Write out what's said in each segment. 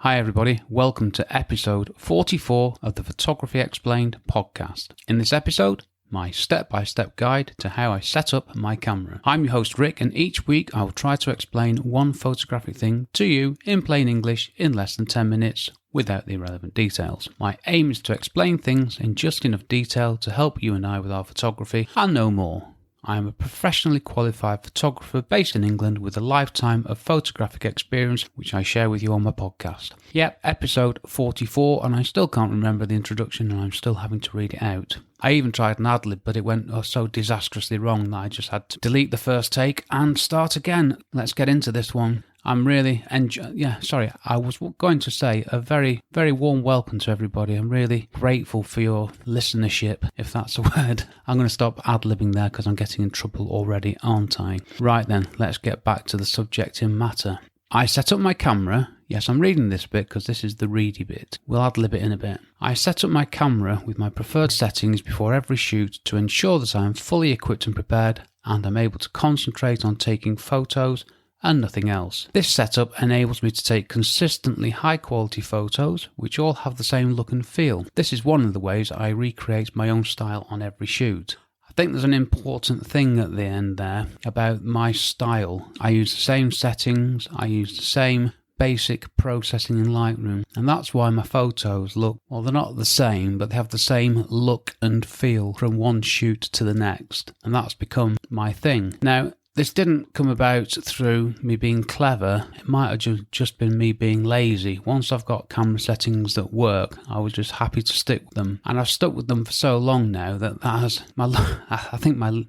Hi everybody, welcome to episode 44 of the Photography Explained podcast. In this episode, my step-by-step guide to how I set up my camera. I'm your host Rick, and each week I will try to explain one photographic thing to you in plain English in less than 10 minutes without the irrelevant details. My aim is to explain things in just enough detail to help you and I with our photography and no more. I am a professionally qualified photographer based in England with a lifetime of photographic experience, which I share with you on my podcast. Yep, episode 44, and I still can't remember the introduction and I'm still having to read it out. I even tried an ad-lib, but it went so disastrously wrong that I just had to delete the first take and start again. Let's get into this one. I'm really I was going to say a very, very warm welcome to everybody. I'm really grateful for your listenership, if that's a word. I'm going to stop ad-libbing there because I'm getting in trouble already, aren't I? Right then, let's get back to the subject in matter. I set up my camera. Yes, I'm reading this bit because this is the ready bit. We'll ad-lib it in a bit. I set up my camera with my preferred settings before every shoot to ensure that I am fully equipped and prepared and I'm able to concentrate on taking photos and nothing else. This setup enables me to take consistently high quality photos which all have the same look and feel. This is one of the ways I recreate my own style on every shoot. I think there's an important thing at the end there about my style. I use the same settings, I use the same basic processing in Lightroom, and that's why my photos look, well, they're not the same, but they have the same look and feel from one shoot to the next, and that's become my thing. Now, this didn't come about through me being clever. It might have just been me being lazy. Once I've got camera settings that work, I was just happy to stick with them. And I've stuck with them for so long now that has I think my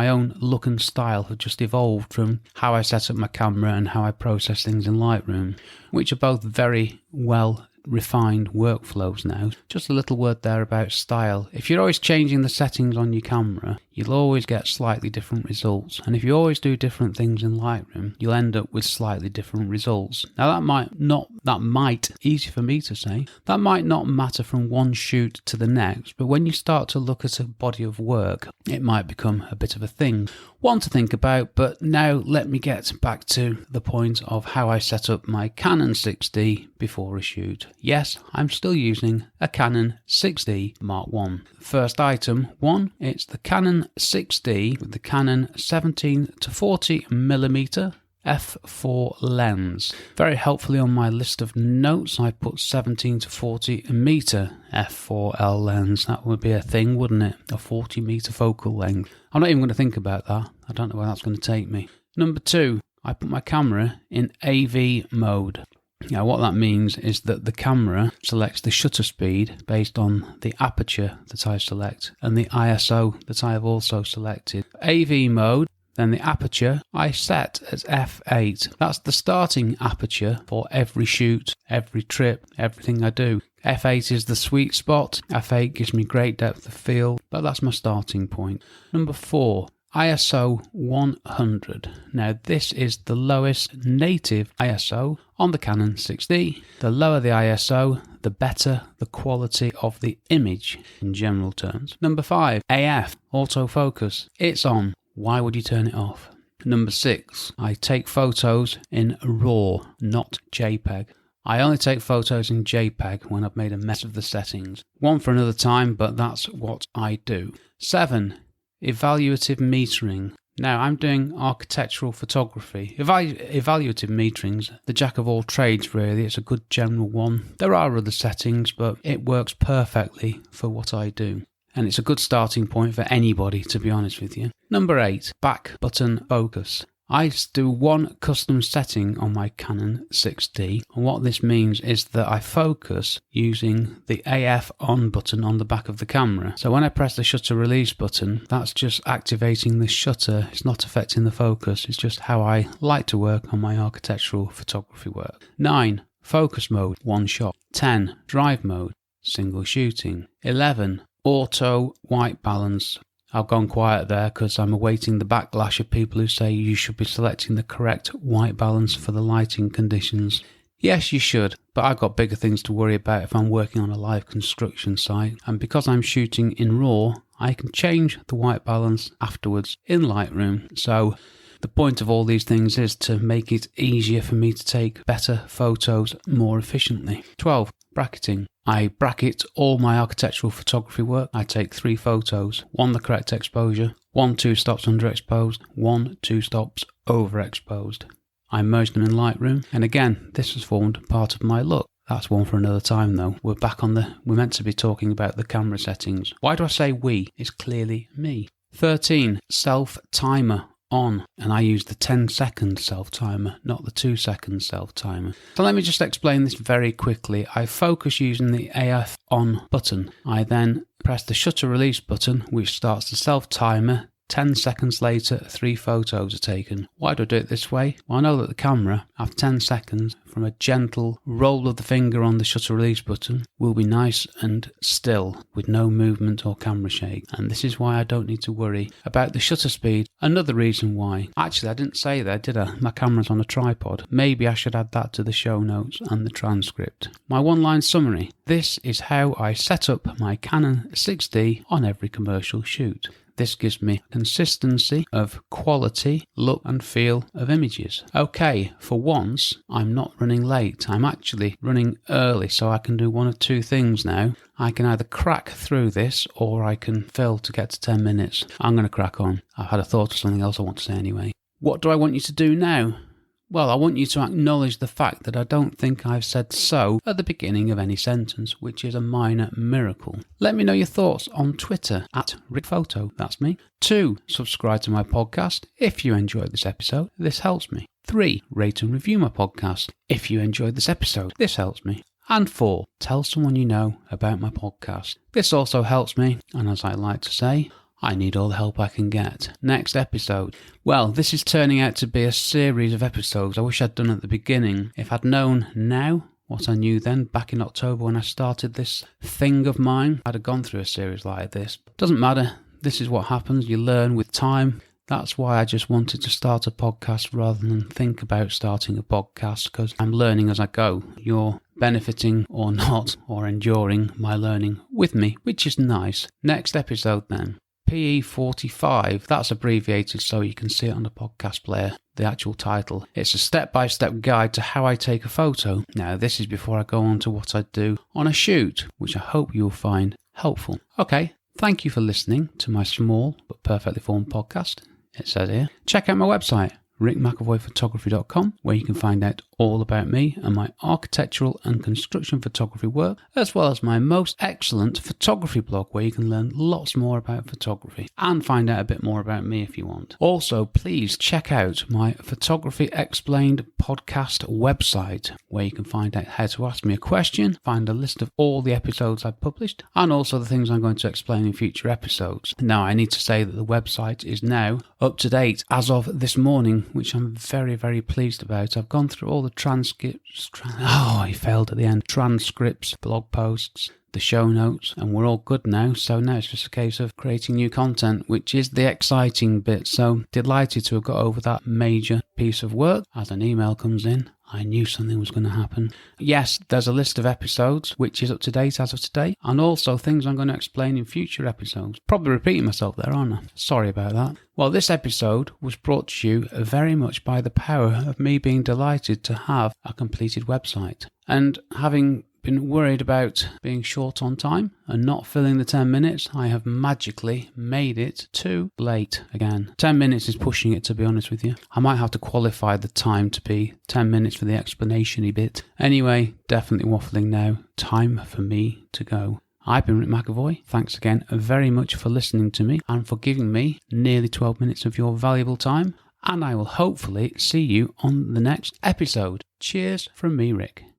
own look and style have just evolved from how I set up my camera and how I process things in Lightroom, which are both very well refined workflows now. Just a little word there about style. If you're always changing the settings on your camera, you'll always get slightly different results. And if you always do different things in Lightroom, you'll end up with slightly different results. Now easy for me to say, that might not matter from one shoot to the next, but when you start to look at a body of work, it might become a bit of a thing. One to think about, but now let me get back to the point of how I set up my Canon 6D before a shoot. Yes, I'm still using a Canon 6D Mark I. First item, it's the Canon 6D with the Canon 17-40mm f4 lens. Very helpfully on my list of notes, I put 17-40m f4L lens. That would be a thing, wouldn't it? A 40m focal length. I'm not even going to think about that. I don't know where that's going to take me. Number 2, I put my camera in AV mode. Now what that means is that the camera selects the shutter speed based on the aperture that I select and the ISO that I have also selected. AV mode, then the aperture I set as f8. That's the starting aperture for every shoot, every trip, everything I do. f8 is the sweet spot. f8 gives me great depth of field, but that's my starting point. Number 4. ISO 100. Now this is the lowest native ISO on the Canon 6D. The lower the ISO, the better the quality of the image in general terms. Number 5, AF, autofocus. It's on. Why would you turn it off? Number 6, I take photos in RAW, not JPEG. I only take photos in JPEG when I've made a mess of the settings. One for another time, but that's what I do. 7, evaluative metering. Now, I'm doing architectural photography. Evaluative metering's the jack of all trades, really. It's a good general one. There are other settings, but it works perfectly for what I do. And it's a good starting point for anybody, to be honest with you. Number 8, back button focus. I do one custom setting on my Canon 6D, and what this means is that I focus using the AF on button on the back of the camera. So when I press the shutter release button, that's just activating the shutter. It's not affecting the focus. It's just how I like to work on my architectural photography work. 9, focus mode, one shot. 10, drive mode, single shooting. 11, auto white balance. I've gone quiet there because I'm awaiting the backlash of people who say you should be selecting the correct white balance for the lighting conditions. Yes, you should, but I've got bigger things to worry about if I'm working on a live construction site, and because I'm shooting in RAW, I can change the white balance afterwards in Lightroom. So The point of all these things is to make it easier for me to take better photos more efficiently. 12. Bracketing. I bracket all my architectural photography work. I take 3 photos, 1 the correct exposure, 1 2 stops underexposed, 1 2 stops overexposed. I merge them in Lightroom, and again, this has formed part of my look. That's one for another time though. We're meant to be talking about the camera settings. Why do I say we? It's clearly me. 13. Self-timer on, and I use the 10-second self-timer, not the 2-second self-timer. So let me just explain this very quickly. I focus using the AF on button. I then press the shutter release button, which starts the self-timer. 10 seconds later, 3 photos are taken. Why do I do it this way? Well, I know that the camera, after 10 seconds, from a gentle roll of the finger on the shutter release button, will be nice and still, with no movement or camera shake. And this is why I don't need to worry about the shutter speed. Another reason why. Actually, I didn't say that, did I? My camera's on a tripod. Maybe I should add that to the show notes and the transcript. My one-line summary. This is how I set up my Canon 6D on every commercial shoot. This gives me consistency of quality, look and feel of images. Okay, for once, I'm not running late. I'm actually running early, so I can do one of 2 things now. I can either crack through this or I can fill to get to 10 minutes. I'm going to crack on. I've had a thought of something else I want to say anyway. What do I want you to do now? Well, I want you to acknowledge the fact that I don't think I've said so at the beginning of any sentence, which is a minor miracle. Let me know your thoughts on Twitter at RickPhoto, that's me. 2. Subscribe to my podcast if you enjoyed this episode. This helps me. 3. Rate and review my podcast if you enjoyed this episode. This helps me. And 4. Tell someone you know about my podcast. This also helps me, and as I like to say, I need all the help I can get. Next episode. Well, this is turning out to be a series of episodes I wish I'd done at the beginning. If I'd known now what I knew then, back in October when I started this thing of mine, I'd have gone through a series like this. Doesn't matter. This is what happens. You learn with time. That's why I just wanted to start a podcast rather than think about starting a podcast, because I'm learning as I go. You're benefiting or not, or enduring my learning with me, which is nice. Next episode then. PE45, that's abbreviated so you can see it on the podcast player, the actual title. It's a step-by-step guide to how I take a photo. Now, this is before I go on to what I do on a shoot, which I hope you'll find helpful. Okay, thank you for listening to my small but perfectly formed podcast. It says here, check out my website, rickmcevoyphotography.com, where you can find out all about me and my architectural and construction photography work, as well as my most excellent photography blog, where you can learn lots more about photography and find out a bit more about me if you want. Also, please check out my Photography Explained podcast website, where you can find out how to ask me a question, find a list of all the episodes I've published, and also the things I'm going to explain in future episodes. Now, I need to say that the website is now up to date as of this morning, which I'm very, very pleased about. I've gone through all the transcripts, transcripts, blog posts, the show notes, and we're all good now. So now it's just a case of creating new content, which is the exciting bit. So delighted to have got over that major piece of work. As an email comes in, I knew something was going to happen. Yes, there's a list of episodes, which is up to date as of today, and also things I'm going to explain in future episodes. Probably repeating myself there, aren't I? Sorry about that. Well, this episode was brought to you very much by the power of me being delighted to have a completed website. And having been worried about being short on time and not filling the 10 minutes, I have magically made it too late again. 10 minutes is pushing it, to be honest with you. I might have to qualify the time to be 10 minutes for the explanation-y bit. Anyway, definitely waffling now. Time for me to go. I've been Rick McEvoy. Thanks again very much for listening to me and for giving me nearly 12 minutes of your valuable time. And I will hopefully see you on the next episode. Cheers from me, Rick.